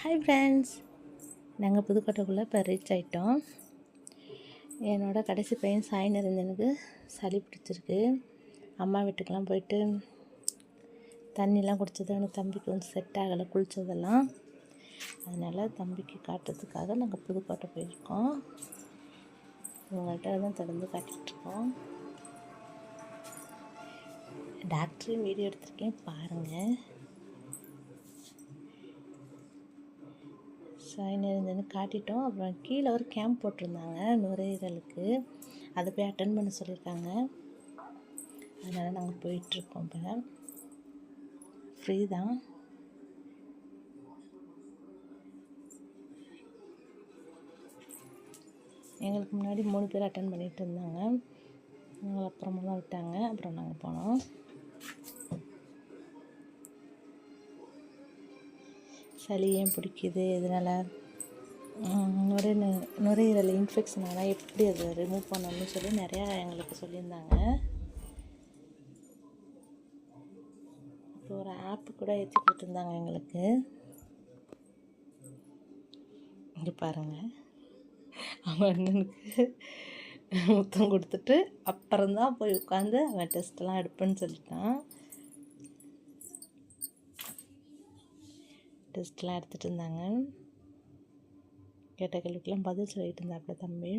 Hi friends, நாங்கள் புதுக்கோட்டைக்குள்ளே இப்போ reach ஆகிட்டோம். என்னோடய கடைசி பையன் சாய் நிரஞ்சனுக்கு சளி பிடிச்சிருக்கு. அம்மா வீட்டுக்கெலாம் போயிட்டு தண்ணிலாம் குடித்தது எனக்கு தம்பிக்கு வந்து செட் ஆகலை, குளித்ததெல்லாம். அதனால் தம்பிக்கு காட்டுறதுக்காக நாங்கள் புதுக்கோட்டை போயிருக்கோம். இவங்கள்ட்ட தான் தொடர்ந்து காட்டிகிட்ருக்கோம். டாக்டரையும் வீடியோ எடுத்திருக்கேன், பாருங்கள். சாய் நிரஞ்சனு காட்டிட்டோம். அப்புறம் கீழே ஒரு கேம்ப் போட்டிருந்தாங்க நுரையீரலுக்கு, அதை போய் அட்டன் பண்ண சொல்லியிருக்காங்க. அதனால் நாங்கள் போயிட்டுருக்கோம். இப்போ ஃப்ரீ தான். எங்களுக்கு முன்னாடி 3 பேர் அட்டன் பண்ணிகிட்டு இருந்தாங்க. எங்களை அப்புறமா தான் விட்டாங்க. அப்புறம் நாங்கள் போனோம். சளி ஏன் பிடிக்குது, இதனால் நுரையீரல் இன்ஃபெக்ஷன் ஆனால் எப்படி அதை ரிமூவ் பண்ணணும்னு சொல்லி நிறையா எங்களுக்கு சொல்லியிருந்தாங்க. இப்போ ஒரு ஆப்பு கூட ஏற்றி கொடுத்துருந்தாங்க எங்களுக்கு. இங்கே பாருங்கள், அவன் அண்ணனுக்கு முத்தம் கொடுத்துட்டு அப்புறம்தான் போய் உட்காந்து அவன் டெஸ்ட்டெல்லாம் எடுப்பேன்னு சொல்லிட்டான். டெஸ்ட்லாம் எடுத்துகிட்டு இருந்தாங்க. கேட்ட கேள்விக்கெல்லாம் பதில் சொல்லிட்டு இருந்தாப்புல தம்பி.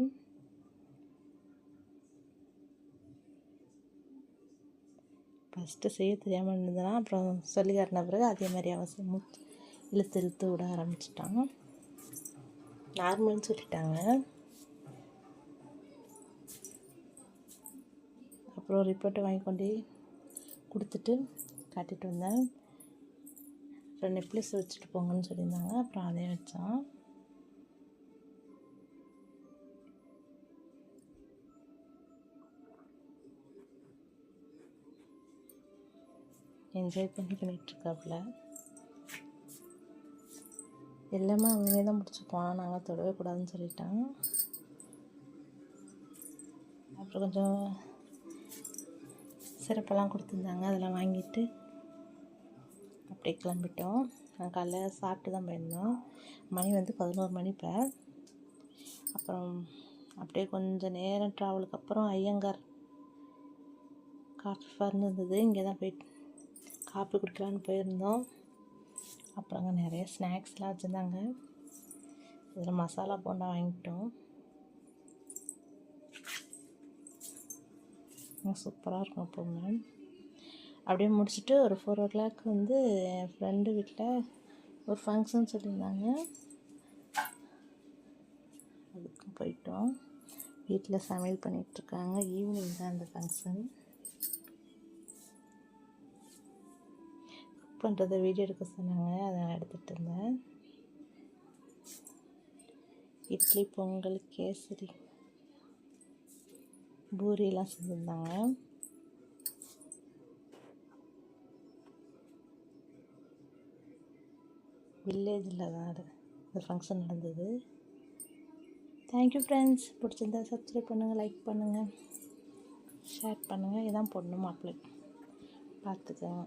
ஃபஸ்ட்டு செய்ய தெரியாமல் இருந்ததுன்னா அப்புறம் சொல்லி காட்டின பிறகு அதே மாதிரி அவசியம் இழுத்து விட ஆரம்பிச்சிட்டான். நார்மல்னு சொல்லிட்டாங்க. அப்புறம் ரிப்போர்ட்டை வாங்கி கொண்டு கொடுத்துட்டு காட்டிட்டு வந்தேன். அப்புறம் நெக்லஸ் வச்சுட்டு போங்கன்னு சொல்லியிருந்தாங்க. அப்புறம் அதே வச்சான். என்ஜாய் பண்ணிட்டுருக்காப்புல. எல்லாமே அவனே தான் முடிச்சு போனான், நாங்கள் தொடவே கூடாதுன்னு சொல்லிட்டான். அப்புறம் கொஞ்சம் சிறப்பெல்லாம் கொடுத்துருந்தாங்க, அதெல்லாம் வாங்கிட்டு அப்படியே கிளம்பிட்டோம். நான் காலைல சாப்பிட்டு தான் போயிருந்தோம். மணி வந்து 11 மணி இப்போ. அப்புறம் அப்படியே கொஞ்சம் நேரம் ட்ராவலுக்கு அப்புறம் ஐயங்கார் காஃபி ஃபார்னு இருந்தது, இங்கே தான் போய் காஃபி குடிக்கலான்னு போயிருந்தோம். அப்புறம் அங்கே நிறைய ஸ்நாக்ஸ்லாம் வச்சுருந்தாங்க. இதில் மசாலா போண்டா வாங்கிட்டோம். சூப்பராக இருக்கும் எப்போவுமே. அப்படியே முடிச்சுட்டு ஒரு 4 o'clock வந்து என் ஃப்ரெண்டு வீட்டில் ஒரு ஃபங்க்ஷன் சொல்லியிருந்தாங்க, அதுக்கும் போயிட்டோம். வீட்டில் சமையல் பண்ணிகிட்ருக்காங்க. ஈவினிங் தான் அந்த ஃபங்க்ஷன். குக் பண்ணுறதை வீடியோ எடுக்க சொன்னாங்க, அதை எடுத்துகிட்டு இருந்தேன். இட்லி, பொங்கல், கேசரி, பூரியெல்லாம் செஞ்சுருந்தாங்க. வில்லேஜில் தான் இந்த ஃபங்க்ஷன் நடந்தது. Thank you friends. பிடிச்சிருந்தா சப்ஸ்கிரைப் பண்ணுங்கள், லைக் பண்ணுங்கள், ஷேர் பண்ணுங்கள். இதான் போடணும் மாப்பிள்ளை பார்த்துக்கோங்க.